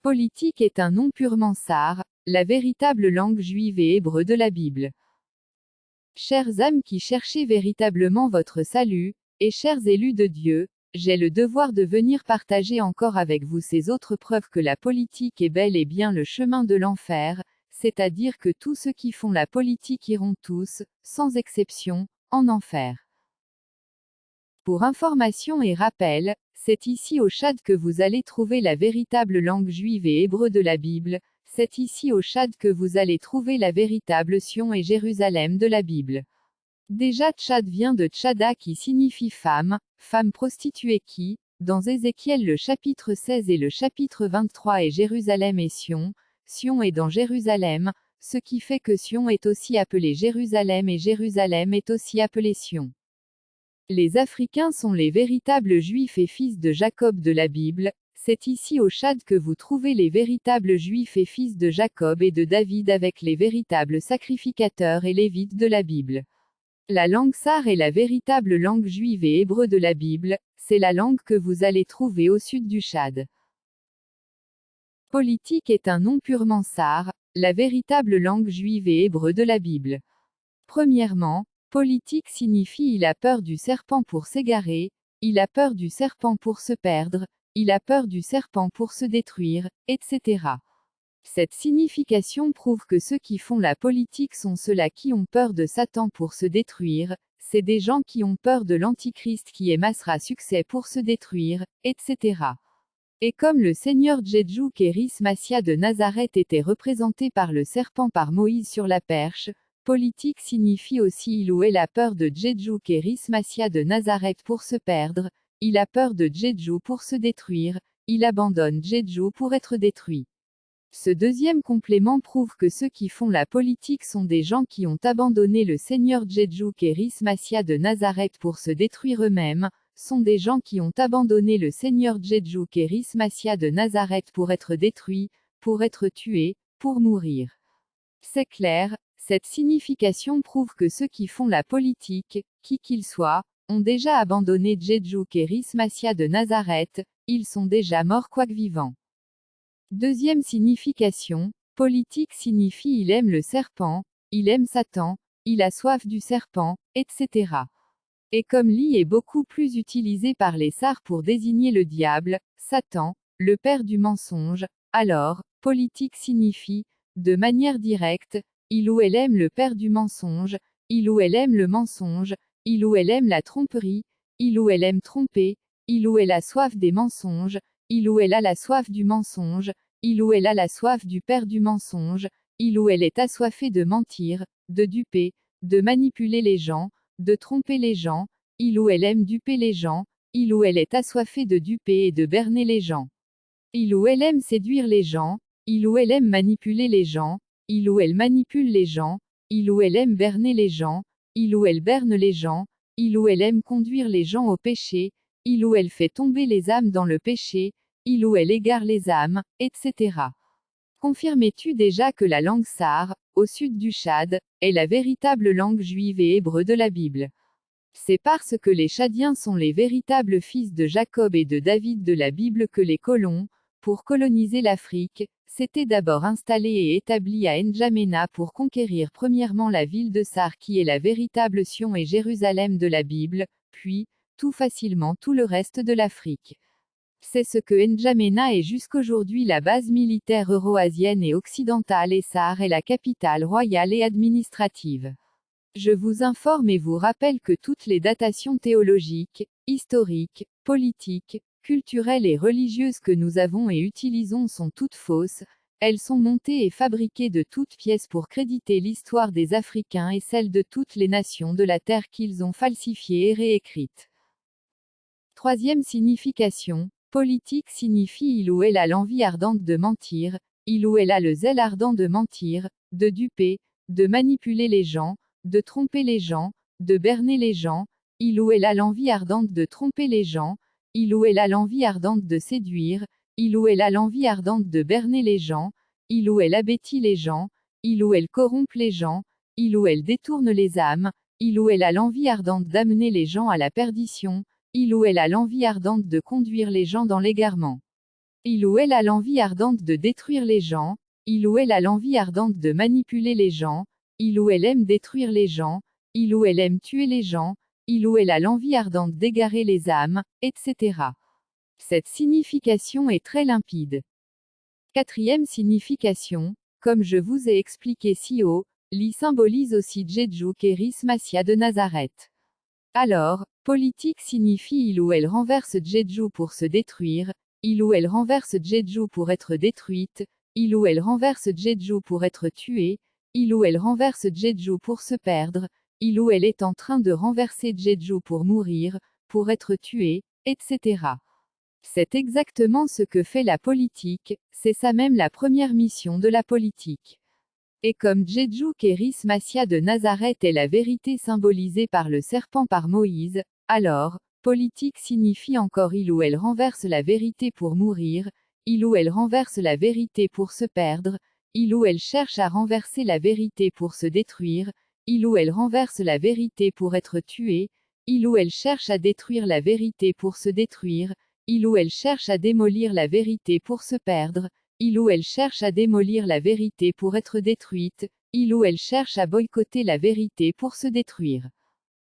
Politique est un nom purement sar, la véritable langue juive et hébreu de la Bible. Chères âmes qui cherchez véritablement votre salut, et chers élus de Dieu, j'ai le devoir de venir partager encore avec vous ces autres preuves que la politique est bel et bien le chemin de l'enfer, c'est-à-dire que tous ceux qui font la politique iront tous, sans exception, en enfer. Pour information et rappel, c'est ici au Tchad que vous allez trouver la véritable langue juive et hébreu de la Bible, c'est ici au Tchad que vous allez trouver la véritable Sion et Jérusalem de la Bible. Déjà Tchad vient de Tchada qui signifie femme, femme prostituée qui, dans Ézéchiel le chapitre 16 et le chapitre 23 est Jérusalem et Sion, Sion est dans Jérusalem, ce qui fait que Sion est aussi appelé Jérusalem et Jérusalem est aussi appelé Sion. Les Africains sont les véritables Juifs et fils de Jacob de la Bible, c'est ici au Tchad que vous trouvez les véritables Juifs et fils de Jacob et de David avec les véritables sacrificateurs et lévites de la Bible. La langue sar est la véritable langue juive et hébreu de la Bible, c'est la langue que vous allez trouver au sud du Tchad. Politique est un nom purement sar, la véritable langue juive et hébreu de la Bible. Premièrement, politique signifie il a peur du serpent pour s'égarer, il a peur du serpent pour se perdre, il a peur du serpent pour se détruire, etc. Cette signification prouve que ceux qui font la politique sont ceux-là qui ont peur de Satan pour se détruire, c'est des gens qui ont peur de l'Antichrist qui émassera succès pour se détruire, etc. Et comme le Seigneur Djedjou Kéris Massia de Nazareth était représenté par le serpent par Moïse sur la perche, politique signifie aussi il ou elle a peur de Djedjou Kéris Massia de Nazareth pour se perdre, il a peur de Djedjou pour se détruire, il abandonne Djedjou pour être détruit. Ce deuxième complément prouve que ceux qui font la politique sont des gens qui ont abandonné le Seigneur Djedjou Kéris Massia de Nazareth pour se détruire eux-mêmes, sont des gens qui ont abandonné le Seigneur Djedjou Kéris Massia de Nazareth pour être détruits, pour être tués, pour mourir. C'est clair, cette signification prouve que ceux qui font la politique, qui qu'ils soient, ont déjà abandonné Djedjou Kéris Massia de Nazareth, ils sont déjà morts quoique vivants. Deuxième signification, politique signifie il aime le serpent, il aime Satan, il a soif du serpent, etc. Et comme li est beaucoup plus utilisé par les sars pour désigner le diable, Satan, le père du mensonge, alors, politique signifie, de manière directe, il ou elle aime le père du mensonge, il ou elle aime le mensonge, il ou elle aime la tromperie, il ou elle aime tromper, il ou elle a soif des mensonges, il ou elle a la soif du mensonge, il ou elle a la soif du père du mensonge, il ou elle est assoiffé de mentir, de duper, de manipuler les gens, de tromper les gens, il ou elle aime duper les gens, il ou elle est assoiffé de duper et de berner les gens. Il ou elle aime séduire les gens, il ou elle aime manipuler les gens, il ou elle manipule les gens, il ou elle aime berner les gens, il ou elle berne les gens, il ou elle aime conduire les gens au péché, il ou elle fait tomber les âmes dans le péché, il ou elle égare les âmes, etc. Confirmais-tu déjà que la langue sar, au sud du Tchad, est la véritable langue juive et hébreu de la Bible? C'est parce que les Tchadiens sont les véritables fils de Jacob et de David de la Bible que les colons, pour coloniser l'Afrique, s'étaient d'abord installés et établis à N'Djamena pour conquérir premièrement la ville de Sar qui est la véritable Sion et Jérusalem de la Bible, puis, tout facilement tout le reste de l'Afrique. C'est ce que N'Djamena est jusqu'aujourd'hui la base militaire euro-asienne et occidentale et Sar est la capitale royale et administrative. Je vous informe et vous rappelle que toutes les datations théologiques, historiques, politiques, culturelles et religieuses que nous avons et utilisons sont toutes fausses, elles sont montées et fabriquées de toutes pièces pour créditer l'histoire des Africains et celle de toutes les nations de la terre qu'ils ont falsifiée et réécrite. Troisième signification, politique signifie il ou elle a l'envie ardente de mentir, il ou elle a le zèle ardent de mentir, de duper, de manipuler les gens, de tromper les gens, de berner les gens, il ou elle a l'envie ardente de tromper les gens, il ou elle a l'envie ardente de séduire, il ou elle a l'envie ardente de berner les gens, il ou elle abétit les gens, il ou elle corrompt les gens, il ou elle détourne les âmes, il ou elle a l'envie ardente d'amener les gens à la perdition, il ou elle a l'envie ardente de conduire les gens dans l'égarement. Il ou elle a l'envie ardente de détruire les gens, il ou elle a l'envie ardente de manipuler les gens, il ou elle aime détruire les gens, il ou elle aime tuer les gens, il ou elle a l'envie ardente d'égarer les âmes, etc. Cette signification est très limpide. Quatrième signification, comme je vous ai expliqué si haut, Li symbolise aussi Jeju Kéris Massia de Nazareth. Alors, politique signifie il ou elle renverse Jeju pour se détruire, il ou elle renverse Jeju pour être détruite, il ou elle renverse Jeju pour être tuée, il ou elle renverse Jeju pour se perdre, il ou elle est en train de renverser Jeju pour mourir, pour être tué, etc. C'est exactement ce que fait la politique, c'est ça même la première mission de la politique. Et comme Jeju Kéris Massia de Nazareth est la vérité symbolisée par le serpent par Moïse, alors, politique signifie encore il ou elle renverse la vérité pour mourir, il ou elle renverse la vérité pour se perdre, il ou elle cherche à renverser la vérité pour se détruire, il ou elle renverse la vérité pour être tué, il ou elle cherche à détruire la vérité pour se détruire, il ou elle cherche à démolir la vérité pour se perdre, il ou elle cherche à démolir la vérité pour être détruite, il ou elle cherche à boycotter la vérité pour se détruire.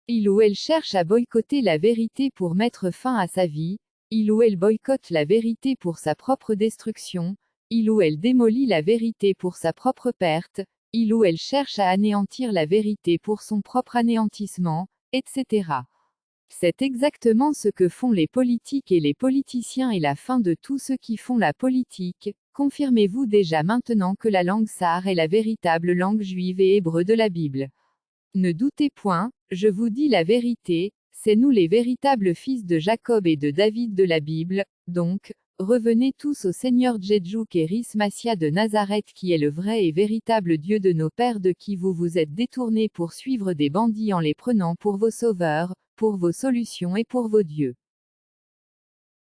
Il ou elle cherche à boycotter la vérité pour mettre fin à sa vie, il ou elle boycotte la vérité pour sa propre destruction, il ou elle démolit la vérité pour sa propre perte, il ou elle cherche à anéantir la vérité pour son propre anéantissement, etc. C'est exactement ce que font les politiques et les politiciens et la fin de tous ceux qui font la politique. Confirmez-vous déjà maintenant que la langue sarre est la véritable langue juive et hébreu de la Bible. Ne doutez point, je vous dis la vérité, c'est nous les véritables fils de Jacob et de David de la Bible, donc, revenez tous au Seigneur Jeju Kéris Massia de Nazareth qui est le vrai et véritable Dieu de nos pères de qui vous vous êtes détournés pour suivre des bandits en les prenant pour vos sauveurs, pour vos solutions et pour vos dieux.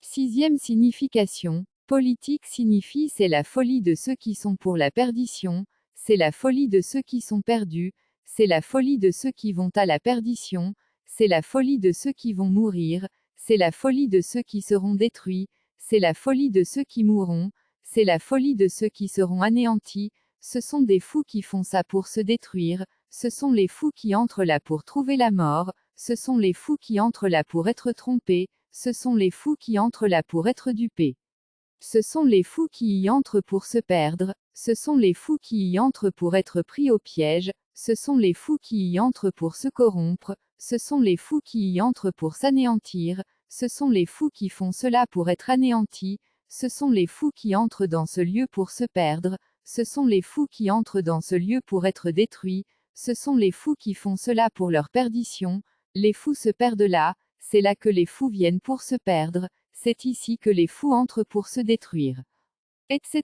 Sixième signification, politique signifie c'est la folie de ceux qui sont pour la perdition, c'est la folie de ceux qui sont perdus, c'est la folie de ceux qui vont à la perdition, c'est la folie de ceux qui vont mourir, c'est la folie de ceux qui seront détruits, c'est la folie de ceux qui mourront, c'est la folie de ceux qui seront anéantis, ce sont des fous qui font ça pour se détruire, ce sont les fous qui entrent là pour trouver la mort, ce sont les fous qui entrent là pour être trompés, ce sont les fous qui entrent là pour être dupés. Ce sont les fous qui y entrent pour se perdre, ce sont les fous qui y entrent pour être pris au piège, ce sont les fous qui y entrent pour se corrompre, ce sont les fous qui y entrent pour s'anéantir, ce sont les fous qui font cela pour être anéantis, ce sont les fous qui entrent dans ce lieu pour se perdre, ce sont les fous qui entrent dans ce lieu pour être détruits, ce sont les fous qui font cela pour leur perdition, les fous se perdent là, c'est là que les fous viennent pour se perdre, c'est ici que les fous entrent pour se détruire. Etc.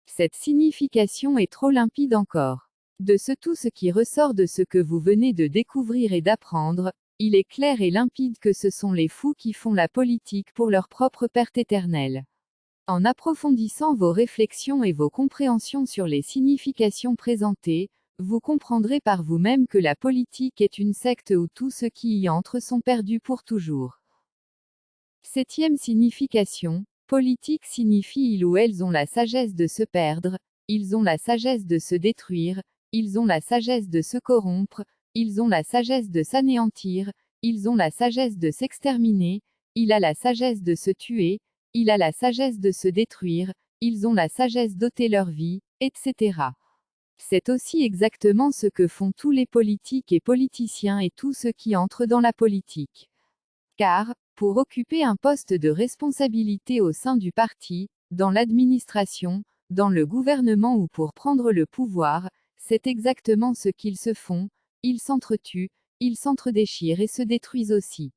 Cette signification est trop limpide encore. De tout ce qui ressort de ce que vous venez de découvrir et d'apprendre, il est clair et limpide que ce sont les fous qui font la politique pour leur propre perte éternelle. En approfondissant vos réflexions et vos compréhensions sur les significations présentées, vous comprendrez par vous-même que la politique est une secte où tous ceux qui y entrent sont perdus pour toujours. Septième signification, politique signifie ils ou elles ont la sagesse de se perdre, ils ont la sagesse de se détruire, ils ont la sagesse de se corrompre, ils ont la sagesse de s'anéantir, ils ont la sagesse de s'exterminer, il a la sagesse de se tuer, il a la sagesse de se détruire, ils ont la sagesse d'ôter leur vie, etc. C'est aussi exactement ce que font tous les politiques et politiciens et tous ceux qui entrent dans la politique. Car, pour occuper un poste de responsabilité au sein du parti, dans l'administration, dans le gouvernement ou pour prendre le pouvoir, c'est exactement ce qu'ils se font, ils s'entretuent, ils s'entredéchirent et se détruisent aussi.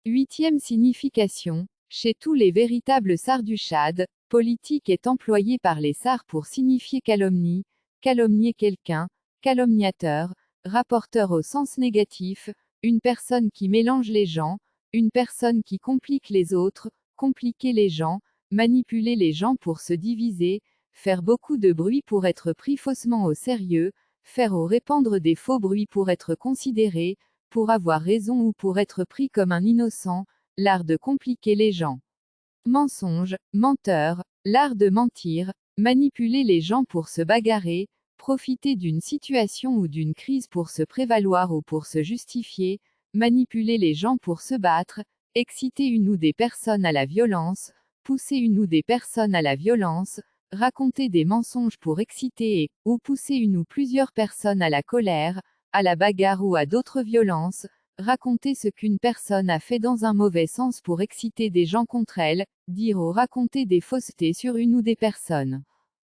Huitième signification, chez tous les véritables sars du Tchad, politique est employé par les sars pour signifier calomnie, calomnier quelqu'un, calomniateur, rapporteur au sens négatif, une personne qui mélange les gens, une personne qui complique les autres, compliquer les gens, manipuler les gens pour se diviser, faire beaucoup de bruit pour être pris faussement au sérieux, faire ou répandre des faux bruits pour être considéré, pour avoir raison ou pour être pris comme un innocent, l'art de compliquer les gens. Mensonge, menteur, l'art de mentir, manipuler les gens pour se bagarrer, profiter d'une situation ou d'une crise pour se prévaloir ou pour se justifier, manipuler les gens pour se battre, exciter une ou des personnes à la violence, pousser une ou des personnes à la violence, raconter des mensonges pour exciter ou pousser une ou plusieurs personnes à la colère, à la bagarre ou à d'autres violences, raconter ce qu'une personne a fait dans un mauvais sens pour exciter des gens contre elle, dire ou raconter des faussetés sur une ou des personnes.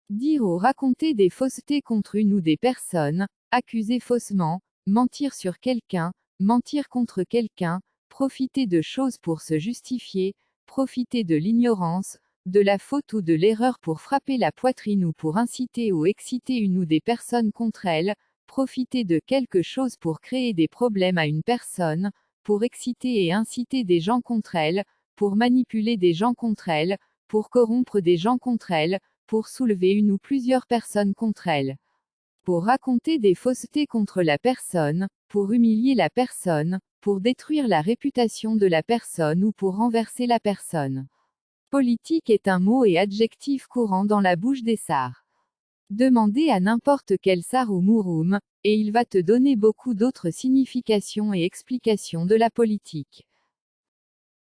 Dire ou raconter des faussetés contre une ou des personnes, accuser faussement, mentir sur quelqu'un, mentir contre quelqu'un, profiter de choses pour se justifier, profiter de l'ignorance, de la faute ou de l'erreur pour frapper la poitrine ou pour inciter ou exciter une ou des personnes contre elle, profiter de quelque chose pour créer des problèmes à une personne, pour exciter et inciter des gens contre elle, pour manipuler des gens contre elle, pour corrompre des gens contre elle, pour soulever une ou plusieurs personnes contre elle, pour raconter des faussetés contre la personne, pour humilier la personne, pour détruire la réputation de la personne ou pour renverser la personne. Politique est un mot et adjectif courant dans la bouche des Sars. Demandez à n'importe quel Sar ou Mouroum, et il va te donner beaucoup d'autres significations et explications de la politique.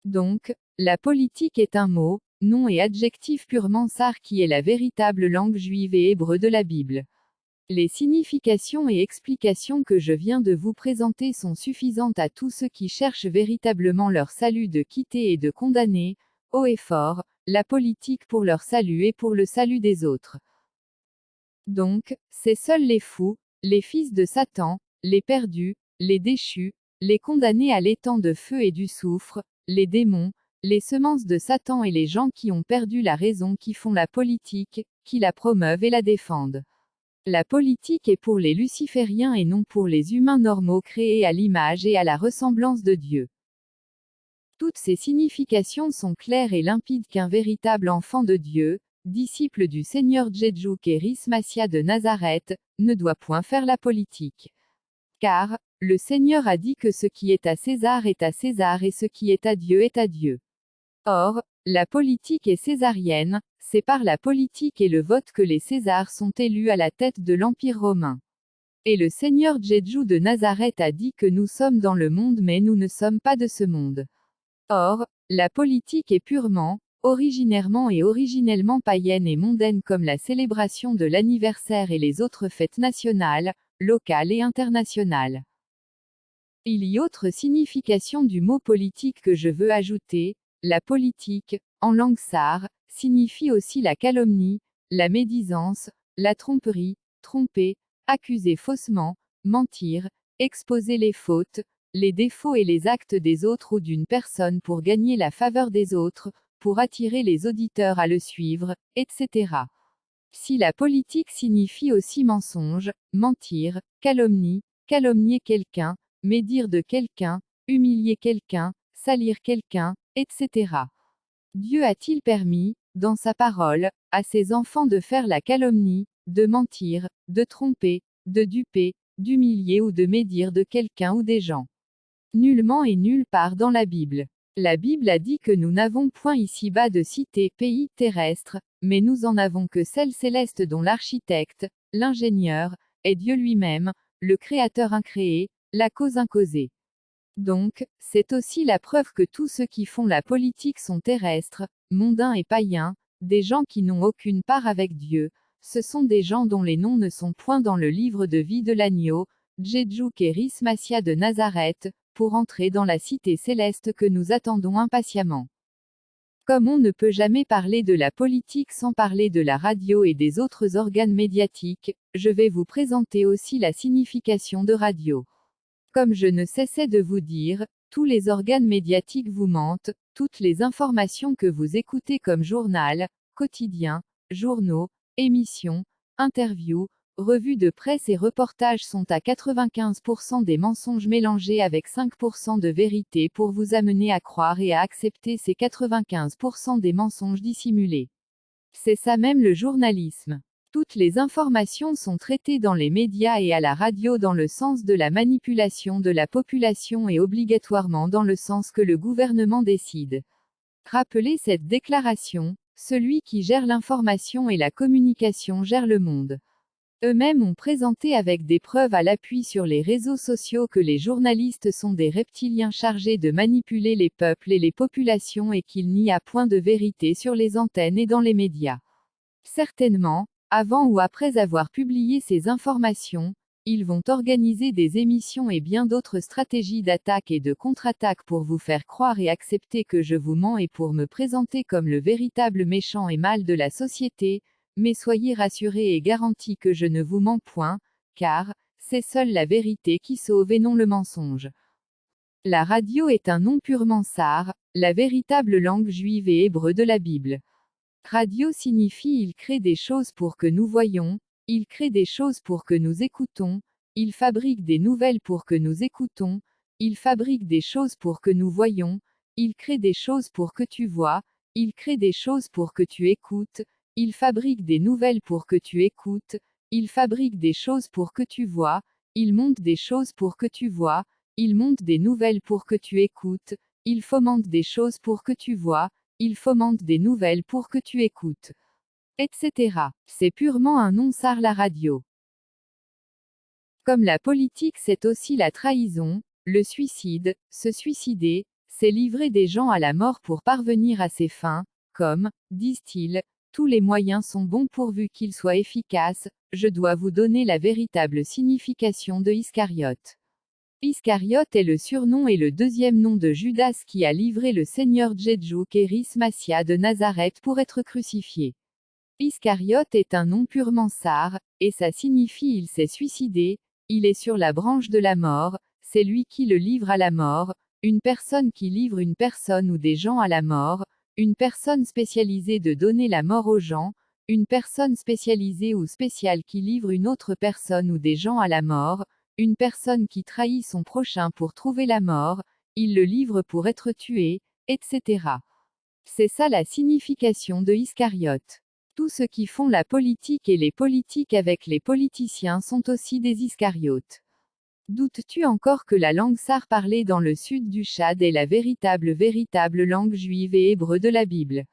Donc, la politique est un mot, nom et adjectif purement Sar qui est la véritable langue juive et hébreu de la Bible. Les significations et explications que je viens de vous présenter sont suffisantes à tous ceux qui cherchent véritablement leur salut de quitter et de condamner, haut et fort, la politique pour leur salut et pour le salut des autres. Donc, c'est seuls les fous, les fils de Satan, les perdus, les déchus, les condamnés à l'étang de feu et du soufre, les démons, les semences de Satan et les gens qui ont perdu la raison qui font la politique, qui la promeuvent et la défendent. La politique est pour les lucifériens et non pour les humains normaux créés à l'image et à la ressemblance de Dieu. Toutes ces significations sont claires et limpides qu'un véritable enfant de Dieu, disciple du Seigneur Jésus Kéris Massia de Nazareth, ne doit point faire la politique. Car, le Seigneur a dit que ce qui est à César et ce qui est à Dieu est à Dieu. Or, la politique est césarienne, c'est par la politique et le vote que les Césars sont élus à la tête de l'Empire romain. Et le Seigneur Jésus de Nazareth a dit que nous sommes dans le monde mais nous ne sommes pas de ce monde. Or, la politique est purement, originairement et originellement païenne et mondaine comme la célébration de l'anniversaire et les autres fêtes nationales, locales et internationales. Il y a autre signification du mot politique que je veux ajouter, la politique, en langue sar, signifie aussi la calomnie, la médisance, la tromperie, tromper, accuser faussement, mentir, exposer les fautes, les défauts et les actes des autres ou d'une personne pour gagner la faveur des autres, pour attirer les auditeurs à le suivre, etc. Si la politique signifie aussi mensonge, mentir, calomnie, calomnier quelqu'un, médire de quelqu'un, humilier quelqu'un, salir quelqu'un, etc. Dieu a-t-il permis, dans sa parole, à ses enfants de faire la calomnie, de mentir, de tromper, de duper, d'humilier ou de médire de quelqu'un ou des gens? Nullement et nulle part dans la Bible. La Bible a dit que nous n'avons point ici-bas de cité, pays terrestre, mais nous en avons que celle céleste dont l'architecte, l'ingénieur, est Dieu lui-même, le créateur incréé, la cause incausée. Donc, c'est aussi la preuve que tous ceux qui font la politique sont terrestres, mondains et païens, des gens qui n'ont aucune part avec Dieu, ce sont des gens dont les noms ne sont point dans le livre de vie de l'agneau, Jésus Kéris Massia de Nazareth, pour entrer dans la cité céleste que nous attendons impatiemment. Comme on ne peut jamais parler de la politique sans parler de la radio et des autres organes médiatiques, je vais vous présenter aussi la signification de radio. Comme je ne cessais de vous dire, tous les organes médiatiques vous mentent, toutes les informations que vous écoutez comme journal, quotidien, journaux, émissions, interviews, revues de presse et reportages sont à 95% des mensonges mélangés avec 5% de vérité pour vous amener à croire et à accepter ces 95% des mensonges dissimulés. C'est ça même le journalisme. Toutes les informations sont traitées dans les médias et à la radio dans le sens de la manipulation de la population et obligatoirement dans le sens que le gouvernement décide. Rappelez cette déclaration, celui qui gère l'information et la communication gère le monde. Eux-mêmes ont présenté avec des preuves à l'appui sur les réseaux sociaux que les journalistes sont des reptiliens chargés de manipuler les peuples et les populations et qu'il n'y a point de vérité sur les antennes et dans les médias. Certainement, avant ou après avoir publié ces informations, ils vont organiser des émissions et bien d'autres stratégies d'attaque et de contre-attaque pour vous faire croire et accepter que je vous mens et pour me présenter comme le véritable méchant et mal de la société, mais soyez rassurés et garantis que je ne vous mens point, car, c'est seule la vérité qui sauve et non le mensonge. La radio est un nom purement sar, la véritable langue juive et hébreu de la Bible. Radio signifie il crée des choses pour que nous voyons, il crée des choses pour que nous écoutons, il fabrique des nouvelles pour que nous écoutons, il fabrique des choses pour que nous voyons, il crée des choses pour que tu vois, il crée des choses pour que tu écoutes, il fabrique des nouvelles pour que tu écoutes, il fabrique des choses pour que tu vois, il monte des choses pour que tu vois, il monte des nouvelles pour que tu écoutes, il fomente des choses pour que tu vois, il fomente des nouvelles pour que tu écoutes. Etc. C'est purement un non-sar la radio. Comme la politique c'est aussi la trahison, le suicide, se suicider, c'est livrer des gens à la mort pour parvenir à ses fins, comme, disent-ils, tous les moyens sont bons pourvu qu'ils soient efficaces, je dois vous donner la véritable signification de Iscariote. Iscariote est le surnom et le deuxième nom de Judas qui a livré le Seigneur Jésus Kéris Massia de Nazareth pour être crucifié. Iscariote est un nom purement sar, et ça signifie il s'est suicidé, il est sur la branche de la mort, c'est lui qui le livre à la mort, une personne qui livre une personne ou des gens à la mort, une personne spécialisée de donner la mort aux gens, une personne spécialisée ou spéciale qui livre une autre personne ou des gens à la mort, une personne qui trahit son prochain pour trouver la mort, il le livre pour être tué, etc. C'est ça la signification de Iscariote. Tous ceux qui font la politique et les politiques avec les politiciens sont aussi des Iscariotes. Doutes-tu encore que la langue sar parlée dans le sud du Tchad est la véritable langue juive et hébreu de la Bible?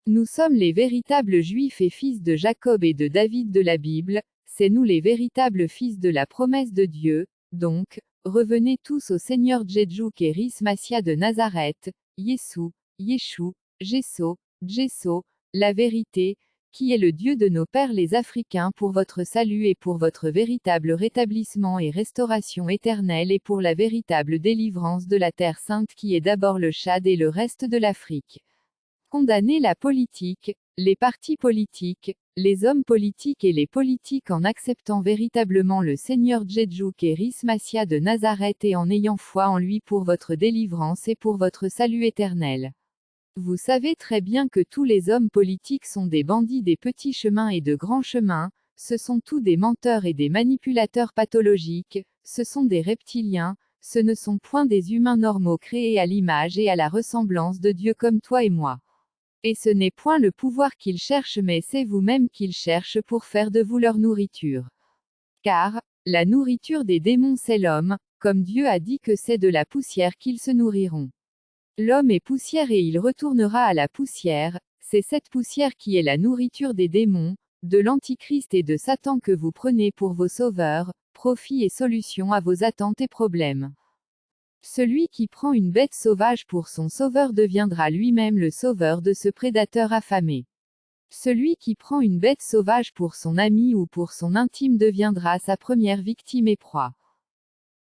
Nous sommes les véritables juifs et fils de Jacob et de David de la Bible, c'est nous les véritables fils de la promesse de Dieu, donc, revenez tous au Seigneur Jésus Kéris Massia de Nazareth, Yeshou, Yeshou, Jesso, la vérité, qui est le Dieu de nos pères les Africains pour votre salut et pour votre véritable rétablissement et restauration éternelle et pour la véritable délivrance de la terre sainte qui est d'abord le Tchad et le reste de l'Afrique. Condamner la politique, les partis politiques, les hommes politiques et les politiques en acceptant véritablement le Seigneur Jésus Kéris Massia de Nazareth et en ayant foi en lui pour votre délivrance et pour votre salut éternel. Vous savez très bien que tous les hommes politiques sont des bandits des petits chemins et de grands chemins, ce sont tous des menteurs et des manipulateurs pathologiques, ce sont des reptiliens, ce ne sont point des humains normaux créés à l'image et à la ressemblance de Dieu comme toi et moi. Et ce n'est point le pouvoir qu'ils cherchent mais c'est vous-même qu'ils cherchent pour faire de vous leur nourriture. Car, la nourriture des démons c'est l'homme, comme Dieu a dit que c'est de la poussière qu'ils se nourriront. L'homme est poussière et il retournera à la poussière, c'est cette poussière qui est la nourriture des démons, de l'Antichrist et de Satan que vous prenez pour vos sauveurs, profit et solution à vos attentes et problèmes. Celui qui prend une bête sauvage pour son sauveur deviendra lui-même le sauveur de ce prédateur affamé. Celui qui prend une bête sauvage pour son ami ou pour son intime deviendra sa première victime et proie.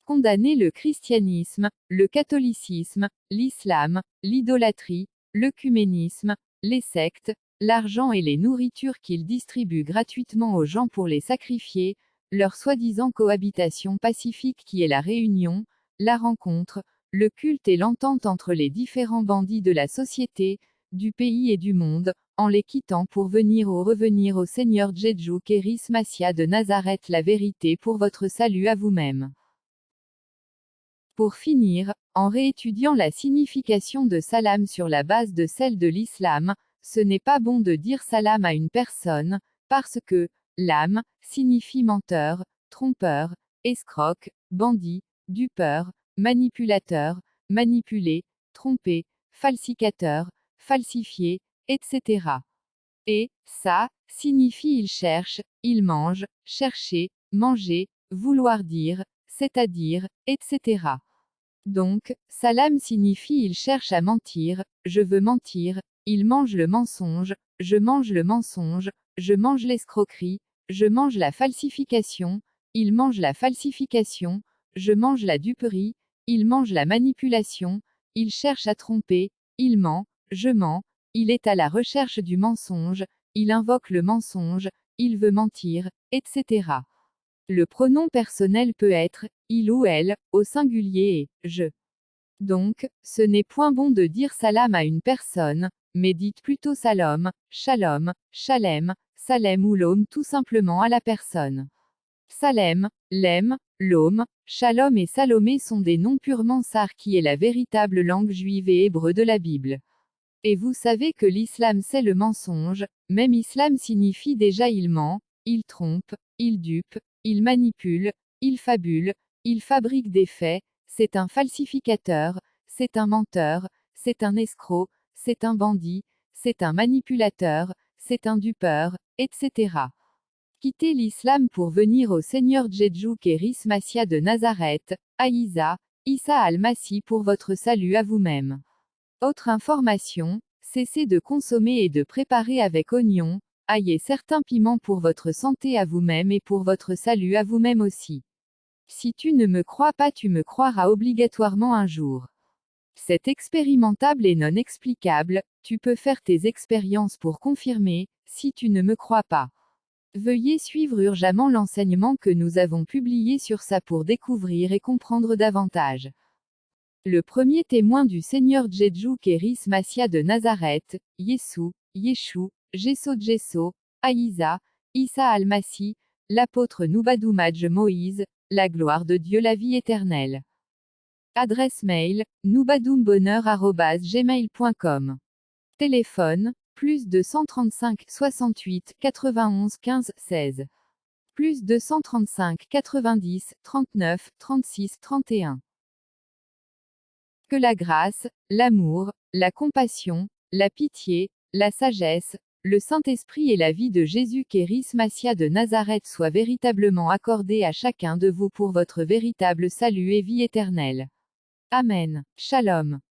Condamner le christianisme, le catholicisme, l'islam, l'idolâtrie, l'œcuménisme, les sectes, l'argent et les nourritures qu'ils distribuent gratuitement aux gens pour les sacrifier, leur soi-disant cohabitation pacifique qui est la réunion, la rencontre, le culte et l'entente entre les différents bandits de la société, du pays et du monde, en les quittant pour venir ou revenir au Seigneur Jésus Kéris Massia de Nazareth la vérité pour votre salut à vous-même. Pour finir, en réétudiant la signification de salam sur la base de celle de l'islam, ce n'est pas bon de dire salam à une personne, parce que l'âme signifie menteur, trompeur, escroc, bandit, dupeur, manipulateur, manipulé, trompé, falsificateur, falsifié, etc. Et, ça, signifie il cherche, il mange, chercher, manger, vouloir dire, c'est-à-dire, etc. Donc, salam signifie il cherche à mentir, je veux mentir, il mange le mensonge, je mange le mensonge, je mange l'escroquerie, je mange la falsification, il mange la falsification, je mange la duperie, il mange la manipulation, il cherche à tromper, il ment, je mens, il est à la recherche du mensonge, il invoque le mensonge, il veut mentir, etc. Le pronom personnel peut être il ou elle, au singulier et je. Donc, ce n'est point bon de dire salam à une personne, mais dites plutôt salom, shalom, shalem, salem ou l'om tout simplement à la personne. Salem, lem, l'om, shalom et salomé sont des noms purement sar qui est la véritable langue juive et hébreu de la Bible. Et vous savez que l'islam c'est le mensonge, même islam signifie déjà il ment, il trompe, il dupe, il manipule, il fabule, il fabrique des faits, c'est un falsificateur, c'est un menteur, c'est un escroc, c'est un bandit, c'est un manipulateur, c'est un dupeur, etc. Quittez l'islam pour venir au Seigneur Djedjou Kéris Massia de Nazareth, Aïsa, Issa al-Masih pour votre salut à vous-même. Autre information, cessez de consommer et de préparer avec oignon, ail et certains piments pour votre santé à vous-même et pour votre salut à vous-même aussi. Si tu ne me crois pas, tu me croiras obligatoirement un jour. C'est expérimentable et non explicable, tu peux faire tes expériences pour confirmer, si tu ne me crois pas. Veuillez suivre urgemment l'enseignement que nous avons publié sur ça pour découvrir et comprendre davantage. Le premier témoin du Seigneur Djedjou Kéris Massia de Nazareth, Yessou, Yeshou, Jesso, Aïsa, Issa al-Masih, l'apôtre Noubadoumadj Moïse, la gloire de Dieu la vie éternelle. Adresse mail, noubadoumbonheur@gmail.com. Téléphone, plus 235 68 91 15 16. Plus 235 90 39 36 31. Que la grâce, l'amour, la compassion, la pitié, la sagesse, le Saint-Esprit et la vie de Jésus Kéris Massia de Nazareth soient véritablement accordés à chacun de vous pour votre véritable salut et vie éternelle. Amen. Shalom.